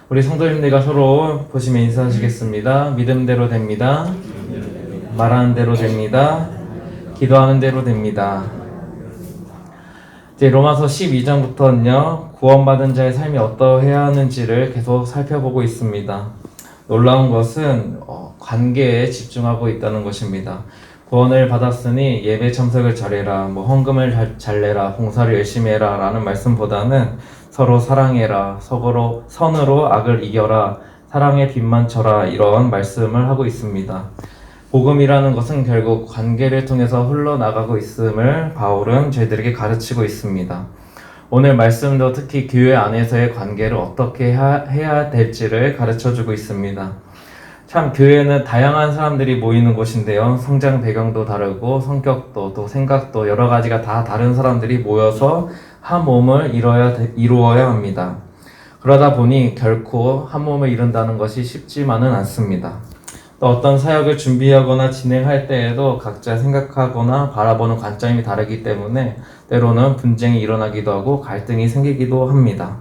우리 성도님들과 서로 보시면 인사하시겠습니다. 믿음대로 됩니다. 말하는 대로 됩니다. 기도하는 대로 됩니다. 이제 로마서 12장부터는요, 구원받은 자의 삶이 어떠해야 하는지를 계속 살펴보고 있습니다. 놀라운 것은 관계에 집중하고 있다는 것입니다. 구원을 받았으니 예배 참석을 잘해라, 헌금을 잘 내라, 봉사를 열심히 해라 라는 말씀보다는 서로 사랑해라, 서로 선으로 악을 이겨라, 사랑의 빛만 쳐라, 이런 말씀을 하고 있습니다. 복음이라는 것은 결국 관계를 통해서 흘러나가고 있음을 바울은 저희들에게 가르치고 있습니다. 오늘 말씀도 특히 교회 안에서의 관계를 어떻게 해야 될지를 가르쳐주고 있습니다. 참 교회는 다양한 사람들이 모이는 곳인데요. 성장 배경도 다르고 성격도 또 생각도 여러 가지가 다 다른 사람들이 모여서 한 몸을 이루어야 합니다. 그러다 보니 결코 한 몸을 이룬다는 것이 쉽지만은 않습니다. 또 어떤 사역을 준비하거나 진행할 때에도 각자 생각하거나 바라보는 관점이 다르기 때문에 때로는 분쟁이 일어나기도 하고 갈등이 생기기도 합니다.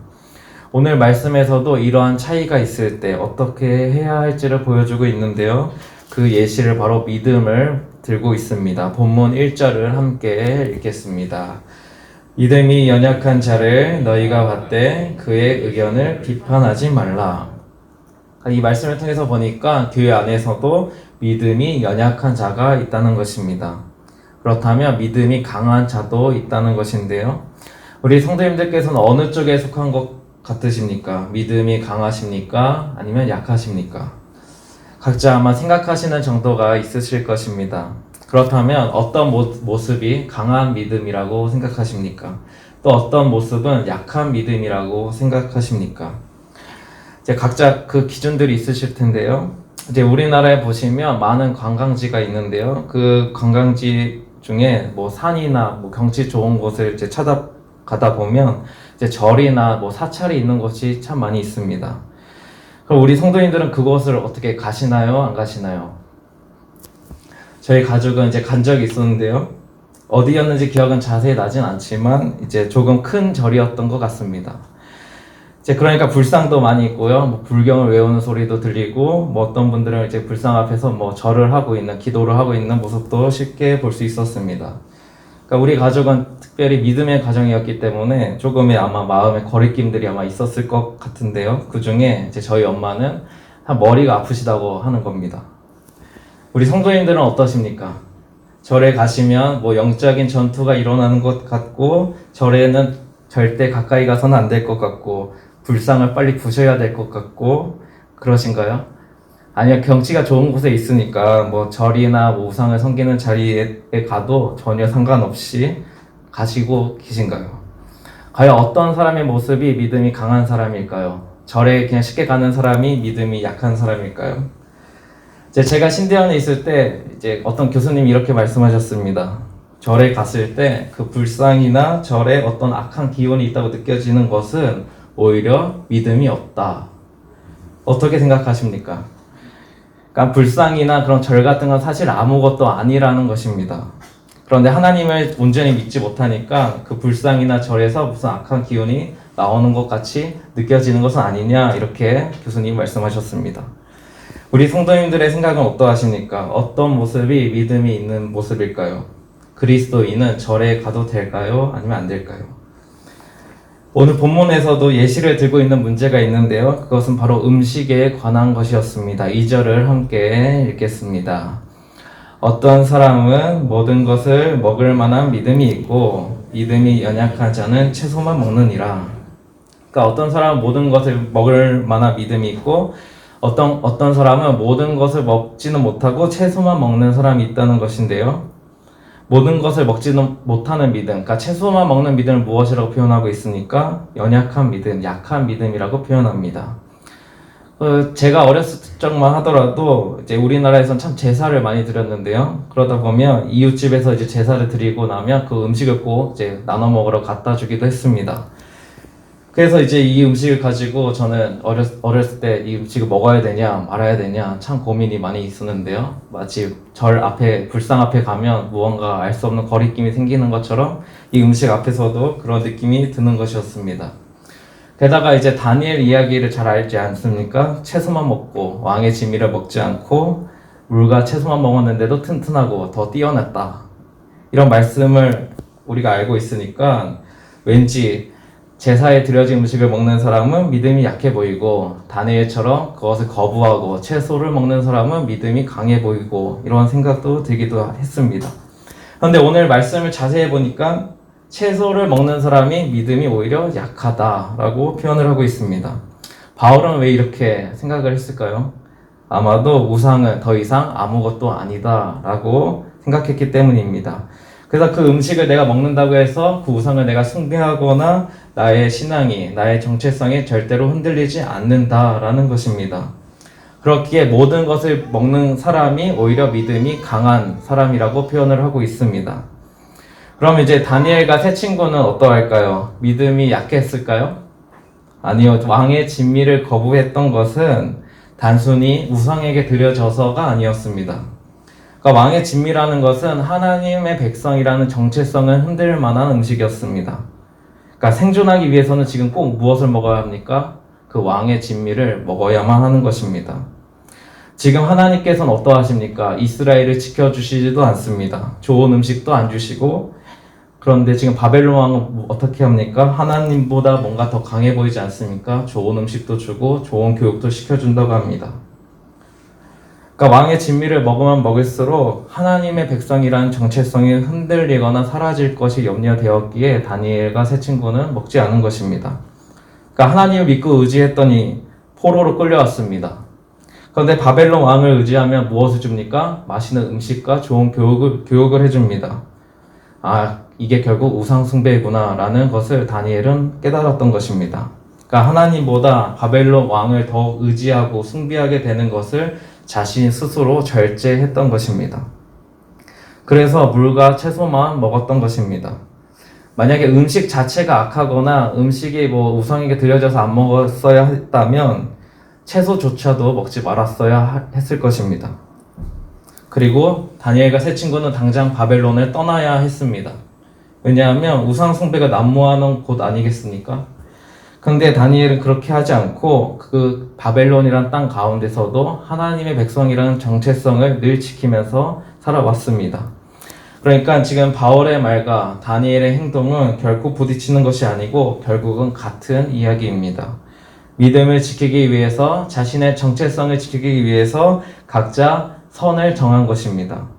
오늘 말씀에서도 이러한 차이가 있을 때 어떻게 해야 할지를 보여주고 있는데요. 그 예시를 바로 믿음을 들고 있습니다. 본문 1절을 함께 읽겠습니다. 믿음이 연약한 자를 너희가 받되 그의 의견을 비판하지 말라. 이 말씀을 통해서 보니까 교회 안에서도 믿음이 연약한 자가 있다는 것입니다. 그렇다면 믿음이 강한 자도 있다는 것인데요. 우리 성도님들께서는 어느 쪽에 속한 것 같으십니까? 믿음이 강하십니까? 아니면 약하십니까? 각자 아마 생각하시는 정도가 있으실 것입니다. 그렇다면 어떤 모습이 강한 믿음이라고 생각하십니까? 또 어떤 모습은 약한 믿음이라고 생각하십니까? 이제 각자 그 기준들이 있으실 텐데요. 이제 우리나라에 보시면 많은 관광지가 있는데요. 그 관광지 중에 산이나 경치 좋은 곳을 이제 찾아가다 보면 이제 절이나 사찰이 있는 곳이 참 많이 있습니다. 그럼 우리 성도님들은 그곳을 어떻게 가시나요? 안 가시나요? 저희 가족은 이제 간 적이 있었는데요. 어디였는지 기억은 자세히 나진 않지만 이제 조금 큰 절이었던 것 같습니다. 이제 그러니까 불상도 많이 있고요. 불경을 외우는 소리도 들리고, 어떤 분들은 이제 불상 앞에서 절을 하고 있는, 기도를 하고 있는 모습도 쉽게 볼 수 있었습니다. 그러니까 우리 가족은 특별히 믿음의 가정이었기 때문에 조금의 아마 마음의 거리낌들이 아마 있었을 것 같은데요. 그 중에 이제 저희 엄마는 머리가 아프시다고 하는 겁니다. 우리 성도님들은 어떠십니까? 절에 가시면 영적인 전투가 일어나는 것 같고, 절에는 절대 가까이 가서는 안 될 것 같고, 불상을 빨리 부셔야 될 것 같고 그러신가요? 아니요, 경치가 좋은 곳에 있으니까 절이나 우상을 섬기는 자리에 가도 전혀 상관없이 가시고 계신가요? 과연 어떤 사람의 모습이 믿음이 강한 사람일까요? 절에 그냥 쉽게 가는 사람이 믿음이 약한 사람일까요? 제가 신대원에 있을 때 이제 어떤 교수님이 이렇게 말씀하셨습니다. 절에 갔을 때 그 불상이나 절에 어떤 악한 기운이 있다고 느껴지는 것은 오히려 믿음이 없다. 어떻게 생각하십니까? 그러니까 불상이나 그런 절 같은 건 사실 아무것도 아니라는 것입니다. 그런데 하나님을 온전히 믿지 못하니까 그 불상이나 절에서 무슨 악한 기운이 나오는 것 같이 느껴지는 것은 아니냐, 이렇게 교수님 말씀하셨습니다. 우리 성도님들의 생각은 어떠하십니까? 어떤 모습이 믿음이 있는 모습일까요? 그리스도인은 절에 가도 될까요? 아니면 안 될까요? 오늘 본문에서도 예시를 들고 있는 문제가 있는데요. 그것은 바로 음식에 관한 것이었습니다. 2절을 함께 읽겠습니다. 어떤 사람은 모든 것을 먹을 만한 믿음이 있고 믿음이 연약한 자는 채소만 먹느니라. 그러니까 어떤 사람은 모든 것을 먹을 만한 믿음이 있고 어떤 사람은 모든 것을 먹지는 못하고 채소만 먹는 사람이 있다는 것인데요. 모든 것을 먹지는 못하는 믿음, 그러니까 채소만 먹는 믿음을 무엇이라고 표현하고 있습니까? 연약한 믿음, 약한 믿음이라고 표현합니다. 제가 어렸을 적만 하더라도 이제 우리나라에선 참 제사를 많이 드렸는데요. 그러다 보면 이웃집에서 이제 제사를 드리고 나면 그 음식을 꼭 이제 나눠 먹으러 갖다 주기도 했습니다. 그래서 이제 이 음식을 가지고 저는 어렸을 때 이 음식을 먹어야 되냐 말아야 되냐 참 고민이 많이 있었는데요. 마치 절 앞에, 불상 앞에 가면 무언가 알 수 없는 거리낌이 생기는 것처럼 이 음식 앞에서도 그런 느낌이 드는 것이었습니다. 게다가 이제 다니엘 이야기를 잘 알지 않습니까? 채소만 먹고 왕의 진미를 먹지 않고 물과 채소만 먹었는데도 튼튼하고 더 뛰어났다. 이런 말씀을 우리가 알고 있으니까 왠지 제사에 드려진 음식을 먹는 사람은 믿음이 약해 보이고 다니엘처럼 그것을 거부하고 채소를 먹는 사람은 믿음이 강해 보이고 이런 생각도 들기도 했습니다. 그런데 오늘 말씀을 자세히 보니까 채소를 먹는 사람이 믿음이 오히려 약하다라고 표현을 하고 있습니다. 바울은 왜 이렇게 생각을 했을까요? 아마도 우상은 더 이상 아무것도 아니다라고 생각했기 때문입니다. 그래서 그 음식을 내가 먹는다고 해서 그 우상을 내가 숭배하거나 나의 신앙이, 나의 정체성이 절대로 흔들리지 않는다라는 것입니다. 그렇기에 모든 것을 먹는 사람이 오히려 믿음이 강한 사람이라고 표현을 하고 있습니다. 그럼 이제 다니엘과 세 친구는 어떠할까요? 믿음이 약했을까요? 아니요. 왕의 진미를 거부했던 것은 단순히 우상에게 드려져서가 아니었습니다. 그러니까 왕의 진미라는 것은 하나님의 백성이라는 정체성을 흔들 만한 음식이었습니다. 그러니까 생존하기 위해서는 지금 꼭 무엇을 먹어야 합니까? 그 왕의 진미를 먹어야만 하는 것입니다. 지금 하나님께서는 어떠하십니까? 이스라엘을 지켜주시지도 않습니다. 좋은 음식도 안 주시고, 그런데 지금 바벨론 왕은 어떻게 합니까? 하나님보다 뭔가 더 강해 보이지 않습니까? 좋은 음식도 주고 좋은 교육도 시켜준다고 합니다. 그러니까 왕의 진미를 먹으면 먹을수록 하나님의 백성이라는 정체성이 흔들리거나 사라질 것이 염려되었기에 다니엘과 세 친구는 먹지 않은 것입니다. 그러니까 하나님을 믿고 의지했더니 포로로 끌려왔습니다. 그런데 바벨론 왕을 의지하면 무엇을 줍니까? 맛있는 음식과 좋은 교육을 해줍니다. 이게 결국 우상숭배구나 라는 것을 다니엘은 깨달았던 것입니다. 그러니까 하나님보다 바벨론 왕을 더 의지하고 숭배하게 되는 것을 자신 스스로 절제했던 것입니다. 그래서 물과 채소만 먹었던 것입니다. 만약에 음식 자체가 악하거나 음식이 우상에게 드려져서 안 먹었어야 했다면 채소조차도 먹지 말았어야 했을 것입니다. 그리고 다니엘과 세 친구는 당장 바벨론을 떠나야 했습니다. 왜냐하면 우상 숭배가 난무하는 곳 아니겠습니까? 그런데 다니엘은 그렇게 하지 않고 그 바벨론이란 땅 가운데서도 하나님의 백성이라는 정체성을 늘 지키면서 살아왔습니다. 그러니까 지금 바울의 말과 다니엘의 행동은 결코 부딪히는 것이 아니고 결국은 같은 이야기입니다. 믿음을 지키기 위해서, 자신의 정체성을 지키기 위해서 각자 선을 정한 것입니다.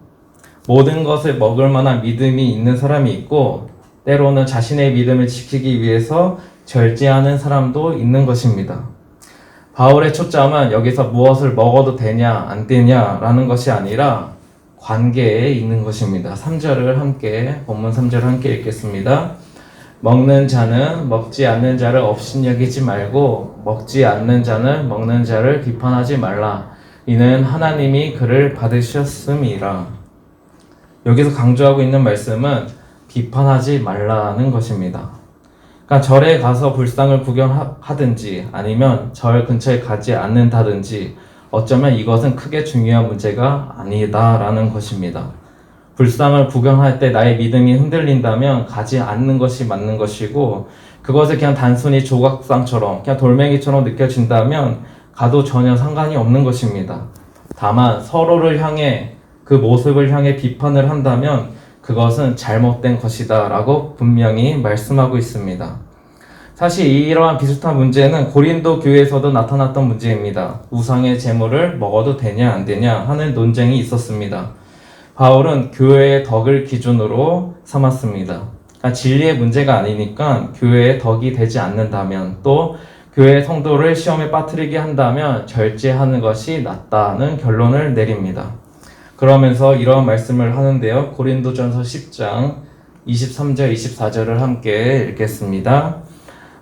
모든 것을 먹을 만한 믿음이 있는 사람이 있고 때로는 자신의 믿음을 지키기 위해서 절제하는 사람도 있는 것입니다. 바울의 초점은 여기서 무엇을 먹어도 되냐 안 되냐라는 것이 아니라 관계에 있는 것입니다. 3절을 함께, 본문 3절을 함께 읽겠습니다. 먹는 자는 먹지 않는 자를 업신여기지 말고 먹지 않는 자는 먹는 자를 비판하지 말라. 이는 하나님이 그를 받으셨음이라. 여기서 강조하고 있는 말씀은 비판하지 말라는 것입니다. 그러니까 절에 가서 불상을 구경하든지 아니면 절 근처에 가지 않는다든지 어쩌면 이것은 크게 중요한 문제가 아니다라는 것입니다. 불상을 구경할 때 나의 믿음이 흔들린다면 가지 않는 것이 맞는 것이고 그것을 그냥 단순히 조각상처럼 그냥 돌멩이처럼 느껴진다면 가도 전혀 상관이 없는 것입니다. 다만 서로를 향해 그 모습을 향해 비판을 한다면 그것은 잘못된 것이다 라고 분명히 말씀하고 있습니다. 사실 이러한 비슷한 문제는 고린도 교회에서도 나타났던 문제입니다. 우상의 제물을 먹어도 되냐 안 되냐 하는 논쟁이 있었습니다. 바울은 교회의 덕을 기준으로 삼았습니다. 그러니까 진리의 문제가 아니니까 교회의 덕이 되지 않는다면 또 교회의 성도를 시험에 빠뜨리게 한다면 절제하는 것이 낫다는 결론을 내립니다. 그러면서 이러한 말씀을 하는데요. 고린도전서 10장 23절 24절을 함께 읽겠습니다.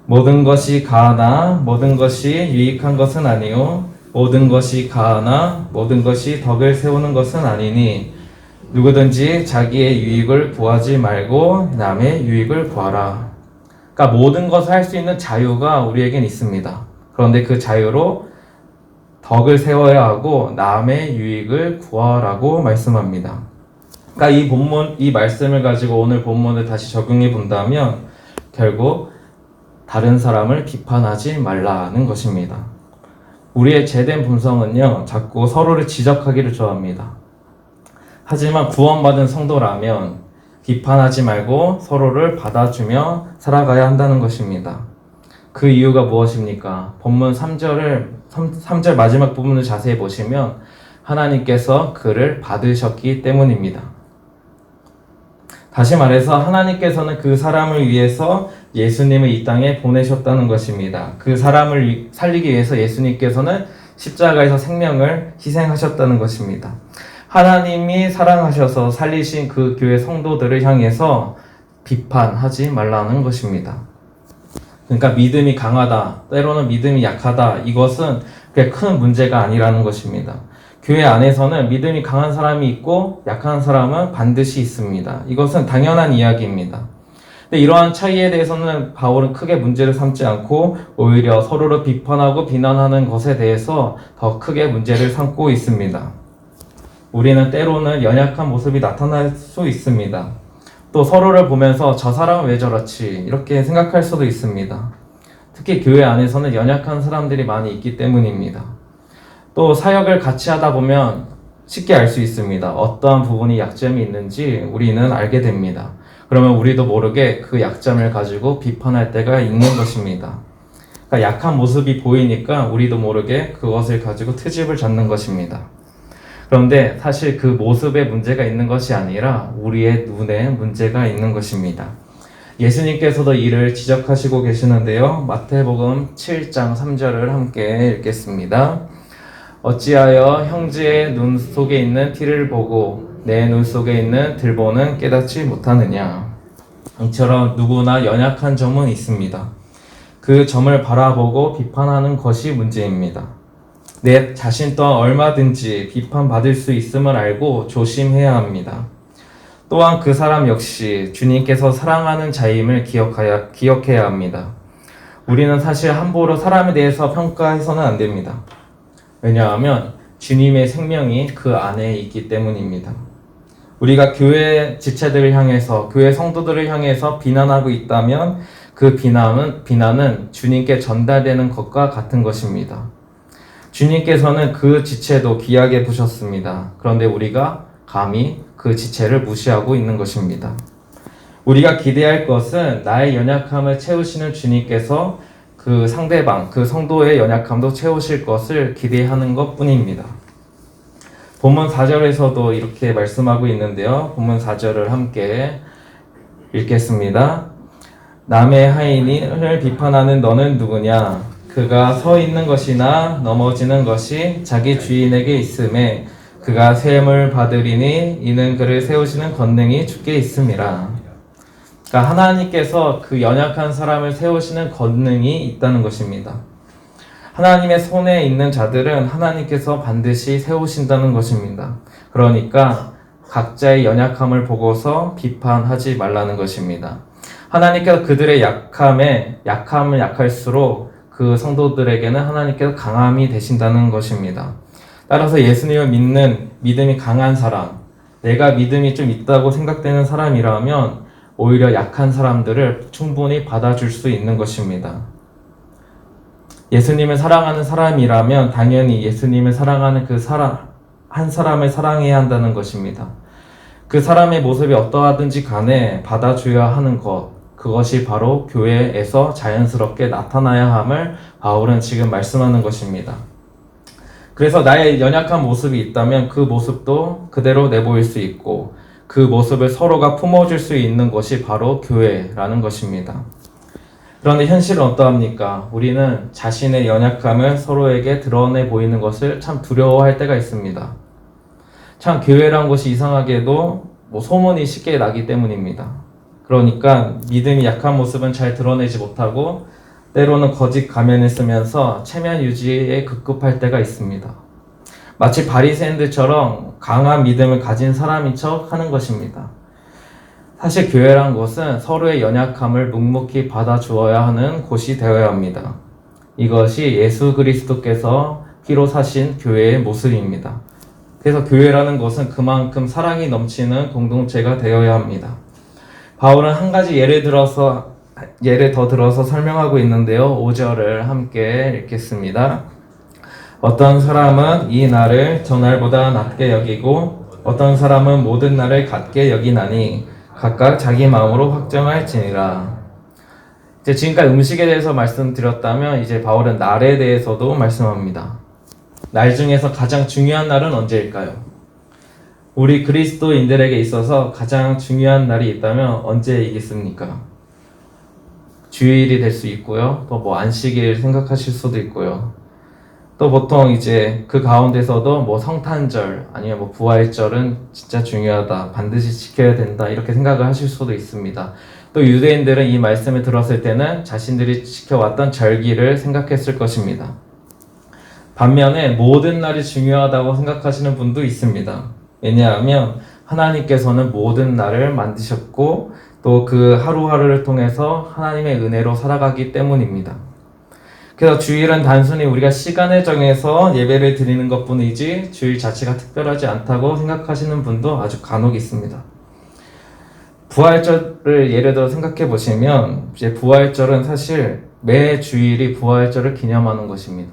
모든 것이 가하나 모든 것이 유익한 것은 아니요 모든 것이 가하나 모든 것이 덕을 세우는 것은 아니니 누구든지 자기의 유익을 구하지 말고 남의 유익을 구하라. 그러니까 모든 것을 할 수 있는 자유가 우리에겐 있습니다. 그런데 그 자유로 덕을 세워야 하고 남의 유익을 구하라고 말씀합니다. 그러니까 이 말씀을 가지고 오늘 본문을 다시 적용해 본다면 결국 다른 사람을 비판하지 말라는 것입니다. 우리의 죄된 본성은요, 자꾸 서로를 지적하기를 좋아합니다. 하지만 구원받은 성도라면 비판하지 말고 서로를 받아주며 살아가야 한다는 것입니다. 그 이유가 무엇입니까? 본문 3절 마지막 부분을 자세히 보시면 하나님께서 그를 받으셨기 때문입니다. 다시 말해서 하나님께서는 그 사람을 위해서 예수님을 이 땅에 보내셨다는 것입니다. 그 사람을 살리기 위해서 예수님께서는 십자가에서 생명을 희생하셨다는 것입니다. 하나님이 사랑하셔서 살리신 그 교회 성도들을 향해서 비판하지 말라는 것입니다. 그러니까 믿음이 강하다, 때로는 믿음이 약하다, 이것은 그게 큰 문제가 아니라는 것입니다. 교회 안에서는 믿음이 강한 사람이 있고 약한 사람은 반드시 있습니다. 이것은 당연한 이야기입니다. 근데 이러한 차이에 대해서는 바울은 크게 문제를 삼지 않고 오히려 서로를 비판하고 비난하는 것에 대해서 더 크게 문제를 삼고 있습니다. 우리는 때로는 연약한 모습이 나타날 수 있습니다. 또 서로를 보면서 저 사람은 왜 저렇지 이렇게 생각할 수도 있습니다. 특히 교회 안에서는 연약한 사람들이 많이 있기 때문입니다. 또 사역을 같이 하다 보면 쉽게 알 수 있습니다. 어떠한 부분이 약점이 있는지 우리는 알게 됩니다. 그러면 우리도 모르게 그 약점을 가지고 비판할 때가 있는 것입니다. 그러니까 약한 모습이 보이니까 우리도 모르게 그것을 가지고 트집을 잡는 것입니다. 그런데 사실 그 모습에 문제가 있는 것이 아니라 우리의 눈에 문제가 있는 것입니다. 예수님께서도 이를 지적하시고 계시는데요. 마태복음 7장 3절을 함께 읽겠습니다. 어찌하여 형제의 눈 속에 있는 티를 보고 내 눈 속에 있는 들보는 깨닫지 못하느냐. 이처럼 누구나 연약한 점은 있습니다. 그 점을 바라보고 비판하는 것이 문제입니다. 내 자신 또한 얼마든지 비판받을 수 있음을 알고 조심해야 합니다. 또한 그 사람 역시 주님께서 사랑하는 자임을 기억해야 합니다. 우리는 사실 함부로 사람에 대해서 평가해서는 안 됩니다. 왜냐하면 주님의 생명이 그 안에 있기 때문입니다. 우리가 교회 지체들을 향해서, 교회 성도들을 향해서 비난하고 있다면 그 비난은 주님께 전달되는 것과 같은 것입니다. 주님께서는 그 지체도 귀하게 보셨습니다. 그런데 우리가 감히 그 지체를 무시하고 있는 것입니다. 우리가 기대할 것은 나의 연약함을 채우시는 주님께서 그 상대방, 그 성도의 연약함도 채우실 것을 기대하는 것 뿐입니다. 본문 4절에서도 이렇게 말씀하고 있는데요. 본문 4절을 함께 읽겠습니다. 남의 하인을 비판하는 너는 누구냐? 그가 서 있는 것이나 넘어지는 것이 자기 주인에게 있음에 그가 세움을 받으리니 이는 그를 세우시는 권능이 주께 있음이라. 그러니까 하나님께서 그 연약한 사람을 세우시는 권능이 있다는 것입니다. 하나님의 손에 있는 자들은 하나님께서 반드시 세우신다는 것입니다. 그러니까 각자의 연약함을 보고서 비판하지 말라는 것입니다. 하나님께서 그들의 약함을 약할수록 그 성도들에게는 하나님께서 강함이 되신다는 것입니다. 따라서 예수님을 믿는 믿음이 강한 사람, 내가 믿음이 좀 있다고 생각되는 사람이라면 오히려 약한 사람들을 충분히 받아줄 수 있는 것입니다. 예수님을 사랑하는 사람이라면 당연히 예수님을 사랑하는 한 사람을 사랑해야 한다는 것입니다. 그 사람의 모습이 어떠하든지 간에 받아줘야 하는 것, 그것이 바로 교회에서 자연스럽게 나타나야 함을 바울은 지금 말씀하는 것입니다. 그래서 나의 연약한 모습이 있다면 그 모습도 그대로 내보일 수 있고 그 모습을 서로가 품어줄 수 있는 것이 바로 교회라는 것입니다. 그런데 현실은 어떠합니까? 우리는 자신의 연약함을 서로에게 드러내 보이는 것을 참 두려워할 때가 있습니다. 참 교회란 곳이 이상하게도 소문이 쉽게 나기 때문입니다. 그러니까 믿음이 약한 모습은 잘 드러내지 못하고 때로는 거짓 가면을 쓰면서 체면 유지에 급급할 때가 있습니다. 마치 바리새인들처럼 강한 믿음을 가진 사람인 척 하는 것입니다. 사실 교회란 것은 서로의 연약함을 묵묵히 받아주어야 하는 곳이 되어야 합니다. 이것이 예수 그리스도께서 피로 사신 교회의 모습입니다. 그래서 교회라는 것은 그만큼 사랑이 넘치는 공동체가 되어야 합니다. 바울은 한 가지 예를 들어서 예를 더 들어서 설명하고 있는데요. 5절을 함께 읽겠습니다. 어떤 사람은 이 날을 저 날보다 낮게 여기고 어떤 사람은 모든 날을 같게 여기나니 각각 자기 마음으로 확정할지니라. 이제 지금까지 음식에 대해서 말씀드렸다면 이제 바울은 날에 대해서도 말씀합니다. 날 중에서 가장 중요한 날은 언제일까요? 우리 그리스도인들에게 있어서 가장 중요한 날이 있다면 언제이겠습니까? 주일이 될 수 있고요. 또 뭐 안식일 생각하실 수도 있고요. 또 보통 이제 그 가운데서도 뭐 성탄절 아니면 뭐 부활절은 진짜 중요하다. 반드시 지켜야 된다. 이렇게 생각을 하실 수도 있습니다. 또 유대인들은 이 말씀을 들었을 때는 자신들이 지켜왔던 절기를 생각했을 것입니다. 반면에 모든 날이 중요하다고 생각하시는 분도 있습니다. 왜냐하면 하나님께서는 모든 날을 만드셨고 또 그 하루하루를 통해서 하나님의 은혜로 살아가기 때문입니다. 그래서 주일은 단순히 우리가 시간을 정해서 예배를 드리는 것뿐이지 주일 자체가 특별하지 않다고 생각하시는 분도 아주 간혹 있습니다. 부활절을 예를 들어 생각해 보시면 이제 부활절은 사실 매 주일이 부활절을 기념하는 것입니다.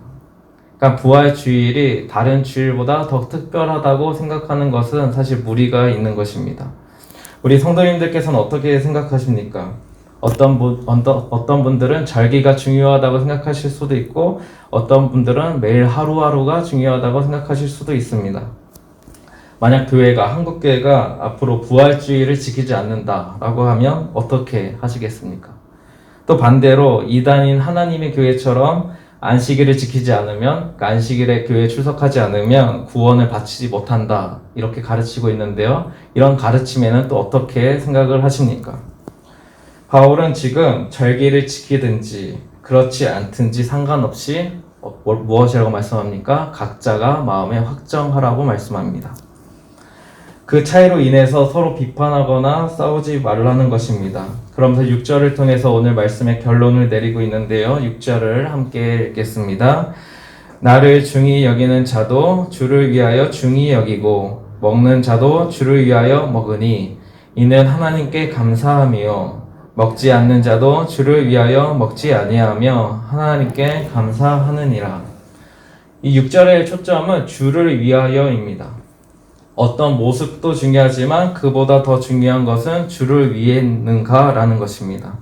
그러니까 부활 주일이 다른 주일보다 더 특별하다고 생각하는 것은 사실 무리가 있는 것입니다. 우리 성도님들께서는 어떻게 생각하십니까? 어떤 분들은 절기가 중요하다고 생각하실 수도 있고 어떤 분들은 매일 하루하루가 중요하다고 생각하실 수도 있습니다. 만약 한국 교회가 앞으로 부활주의를 지키지 않는다라고 하면 어떻게 하시겠습니까? 또 반대로 이단인 하나님의 교회처럼 안식일을 지키지 않으면, 안식일에 교회에 출석하지 않으면 구원을 받지 못한다 이렇게 가르치고 있는데요. 이런 가르침에는 또 어떻게 생각을 하십니까? 바울은 지금 절기를 지키든지 그렇지 않든지 상관없이 무엇이라고 말씀합니까? 각자가 마음에 확정하라고 말씀합니다. 그 차이로 인해서 서로 비판하거나 싸우지 말라는 것입니다. 그러면서 6절을 통해서 오늘 말씀의 결론을 내리고 있는데요. 6절을 함께 읽겠습니다. 나를 중히 여기는 자도 주를 위하여 중히 여기고 먹는 자도 주를 위하여 먹으니 이는 하나님께 감사함이요 먹지 않는 자도 주를 위하여 먹지 아니하며 하나님께 감사하느니라. 이 6절의 초점은 주를 위하여입니다. 어떤 모습도 중요하지만 그보다 더 중요한 것은 주를 위했는가라는 것입니다.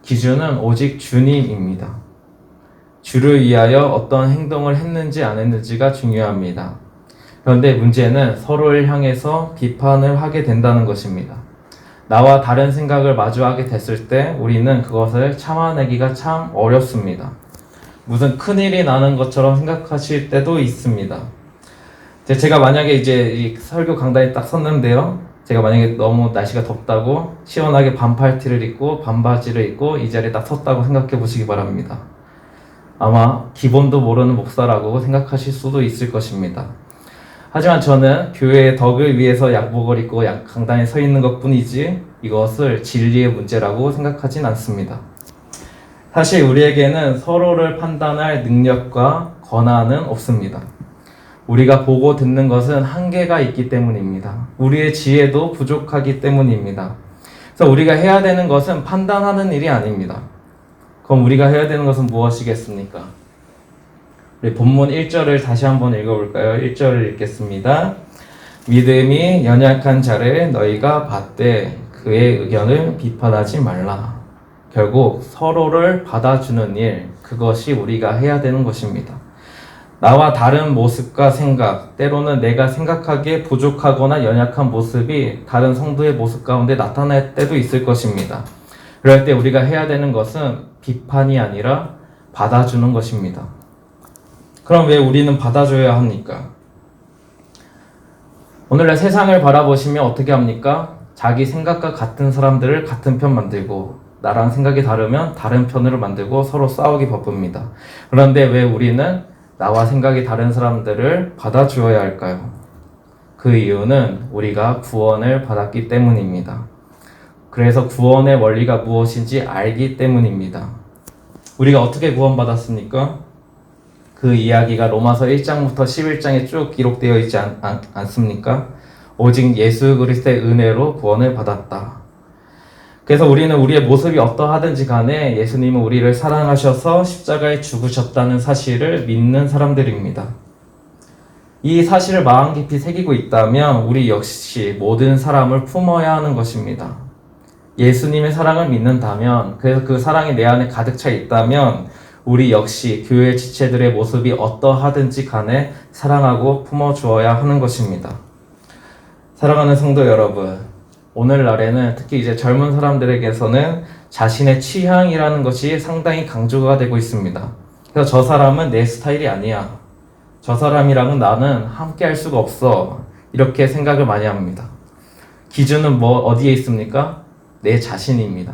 기준은 오직 주님입니다. 주를 위하여 어떤 행동을 했는지 안 했는지가 중요합니다. 그런데 문제는 서로를 향해서 비판을 하게 된다는 것입니다. 나와 다른 생각을 마주하게 됐을 때 우리는 그것을 참아내기가 참 어렵습니다. 무슨 큰일이 나는 것처럼 생각하실 때도 있습니다. 제가 만약에 이제 이 설교 강단에 딱 섰는데요. 제가 만약에 너무 날씨가 덥다고 시원하게 반팔티를 입고 반바지를 입고 이 자리에 딱 섰다고 생각해 보시기 바랍니다. 아마 기본도 모르는 목사라고 생각하실 수도 있을 것입니다. 하지만 저는 교회의 덕을 위해서 양복을 입고 강단에 서 있는 것뿐이지 이것을 진리의 문제라고 생각하진 않습니다. 사실 우리에게는 서로를 판단할 능력과 권한은 없습니다. 우리가 보고 듣는 것은 한계가 있기 때문입니다. 우리의 지혜도 부족하기 때문입니다. 그래서 우리가 해야 되는 것은 판단하는 일이 아닙니다. 그럼 우리가 해야 되는 것은 무엇이겠습니까? 우리 본문 1절을 다시 한번 읽어볼까요? 1절을 읽겠습니다. 믿음이 연약한 자를 너희가 받되 그의 의견을 비판하지 말라. 결국 서로를 받아주는 일, 그것이 우리가 해야 되는 것입니다. 나와 다른 모습과 생각, 때로는 내가 생각하기에 부족하거나 연약한 모습이 다른 성도의 모습 가운데 나타날 때도 있을 것입니다. 그럴 때 우리가 해야 되는 것은 비판이 아니라 받아주는 것입니다. 그럼 왜 우리는 받아줘야 합니까? 오늘날 세상을 바라보시면 어떻게 합니까? 자기 생각과 같은 사람들을 같은 편 만들고 나랑 생각이 다르면 다른 편으로 만들고 서로 싸우기 바쁩니다. 그런데 왜 우리는 나와 생각이 다른 사람들을 받아주어야 할까요? 그 이유는 우리가 구원을 받았기 때문입니다. 그래서 구원의 원리가 무엇인지 알기 때문입니다. 우리가 어떻게 구원받았습니까? 그 이야기가 로마서 1장부터 11장에 쭉 기록되어 있지 않습니까? 오직 예수 그리스도의 은혜로 구원을 받았다. 그래서 우리는 우리의 모습이 어떠하든지 간에 예수님은 우리를 사랑하셔서 십자가에 죽으셨다는 사실을 믿는 사람들입니다. 이 사실을 마음 깊이 새기고 있다면 우리 역시 모든 사람을 품어야 하는 것입니다. 예수님의 사랑을 믿는다면, 그래서 그 사랑이 내 안에 가득 차 있다면 우리 역시 교회 지체들의 모습이 어떠하든지 간에 사랑하고 품어주어야 하는 것입니다. 사랑하는 성도 여러분, 오늘날에는 특히 이제 젊은 사람들에게서는 자신의 취향이라는 것이 상당히 강조가 되고 있습니다. 그래서 저 사람은 내 스타일이 아니야. 저 사람이랑은 나는 함께 할 수가 없어. 이렇게 생각을 많이 합니다. 기준은 어디에 있습니까? 내 자신입니다.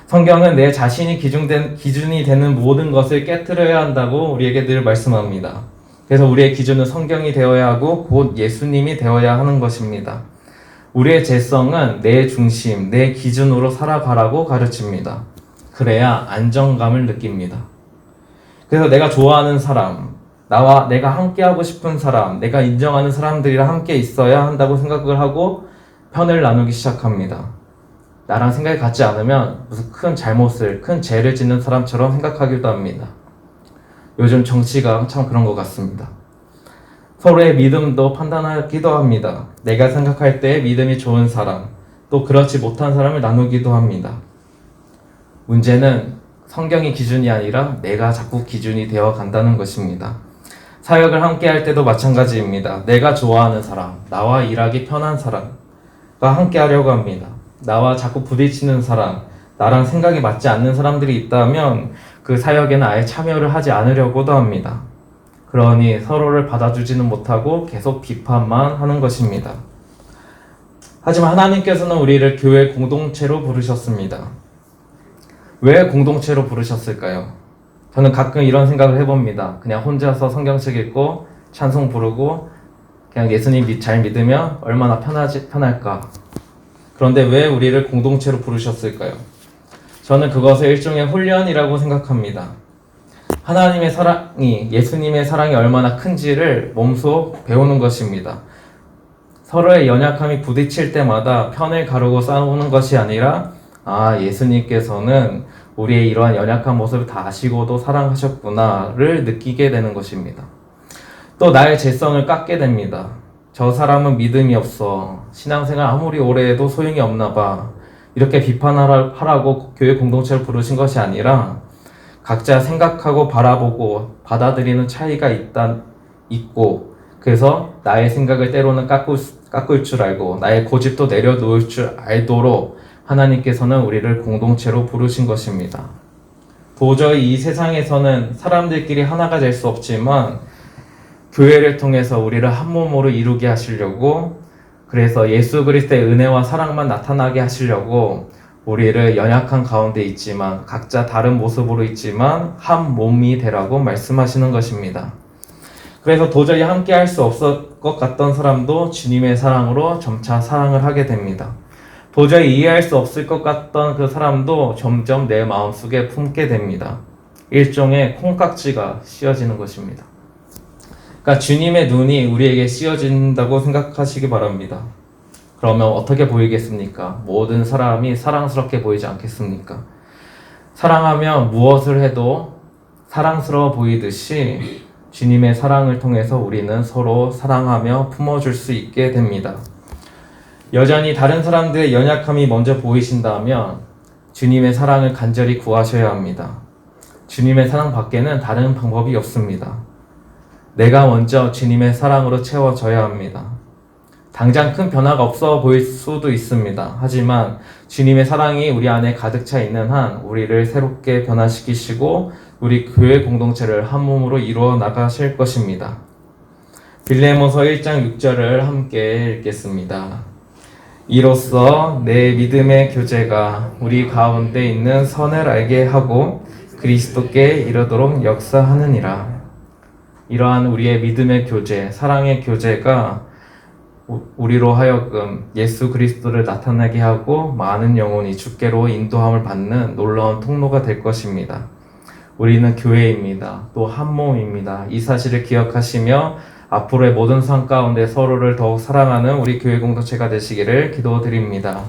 성경은 내 자신이 기준이 되는 모든 것을 깨트려야 한다고 우리에게 늘 말씀합니다. 그래서 우리의 기준은 성경이 되어야 하고 곧 예수님이 되어야 하는 것입니다. 우리의 재성은 내 중심, 내 기준으로 살아가라고 가르칩니다. 그래야 안정감을 느낍니다. 그래서 내가 좋아하는 사람, 나와 내가 함께하고 싶은 사람, 내가 인정하는 사람들이랑 함께 있어야 한다고 생각을 하고 편을 나누기 시작합니다. 나랑 생각이 같지 않으면 무슨 큰 잘못을, 큰 죄를 짓는 사람처럼 생각하기도 합니다. 요즘 정치가 참 그런 것 같습니다. 서로의 믿음도 판단하기도 합니다. 내가 생각할 때 믿음이 좋은 사람, 또 그렇지 못한 사람을 나누기도 합니다. 문제는 성경이 기준이 아니라 내가 자꾸 기준이 되어 간다는 것입니다. 사역을 함께 할 때도 마찬가지입니다. 내가 좋아하는 사람, 나와 일하기 편한 사람과 함께 하려고 합니다. 나와 자꾸 부딪히는 사람, 나랑 생각이 맞지 않는 사람들이 있다면 그 사역에는 아예 참여를 하지 않으려고도 합니다. 그러니 서로를 받아주지는 못하고 계속 비판만 하는 것입니다. 하지만 하나님께서는 우리를 교회 공동체로 부르셨습니다. 왜 공동체로 부르셨을까요? 저는 가끔 이런 생각을 해봅니다. 그냥 혼자서 성경책 읽고 찬송 부르고 그냥 예수님 잘 믿으면 얼마나 편할까? 그런데 왜 우리를 공동체로 부르셨을까요? 저는 그것을 일종의 훈련이라고 생각합니다. 하나님의 사랑이, 예수님의 사랑이 얼마나 큰지를 몸소 배우는 것입니다. 서로의 연약함이 부딪힐 때마다 편을 가르고 싸우는 것이 아니라 예수님께서는 우리의 이러한 연약한 모습을 다 아시고도 사랑하셨구나를 느끼게 되는 것입니다. 또 나의 재성을 깎게 됩니다. 저 사람은 믿음이 없어. 신앙생활 아무리 오래 해도 소용이 없나 봐. 이렇게 비판하라고 교회 공동체를 부르신 것이 아니라 각자 생각하고 바라보고 받아들이는 차이가 있고 그래서 나의 생각을 때로는 깎을 줄 알고 나의 고집도 내려놓을 줄 알도록 하나님께서는 우리를 공동체로 부르신 것입니다. 도저히 이 세상에서는 사람들끼리 하나가 될 수 없지만 교회를 통해서 우리를 한 몸으로 이루게 하시려고, 그래서 예수 그리스도의 은혜와 사랑만 나타나게 하시려고 우리를 연약한 가운데 있지만 각자 다른 모습으로 있지만 한 몸이 되라고 말씀하시는 것입니다. 그래서 도저히 함께 할 수 없을 것 같던 사람도 주님의 사랑으로 점차 사랑을 하게 됩니다. 도저히 이해할 수 없을 것 같던 그 사람도 점점 내 마음속에 품게 됩니다. 일종의 콩깍지가 씌워지는 것입니다. 그러니까 주님의 눈이 우리에게 씌워진다고 생각하시기 바랍니다. 그러면 어떻게 보이겠습니까? 모든 사람이 사랑스럽게 보이지 않겠습니까? 사랑하면 무엇을 해도 사랑스러워 보이듯이 주님의 사랑을 통해서 우리는 서로 사랑하며 품어줄 수 있게 됩니다. 여전히 다른 사람들의 연약함이 먼저 보이신다면 주님의 사랑을 간절히 구하셔야 합니다. 주님의 사랑 밖에는 다른 방법이 없습니다. 내가 먼저 주님의 사랑으로 채워져야 합니다. 당장 큰 변화가 없어 보일 수도 있습니다. 하지만 주님의 사랑이 우리 안에 가득 차 있는 한 우리를 새롭게 변화시키시고 우리 교회 공동체를 한 몸으로 이루어 나가실 것입니다. 빌레몬서 1장 6절을 함께 읽겠습니다. 이로써 내 믿음의 교제가 우리 가운데 있는 선을 알게 하고 그리스도께 이르도록 역사하느니라. 이러한 우리의 믿음의 교제, 사랑의 교제가 우리로 하여금 예수 그리스도를 나타나게 하고 많은 영혼이 주께로 인도함을 받는 놀라운 통로가 될 것입니다. 우리는 교회입니다. 또 한 몸입니다. 이 사실을 기억하시며 앞으로의 모든 삶 가운데 서로를 더욱 사랑하는 우리 교회 공동체가 되시기를 기도드립니다.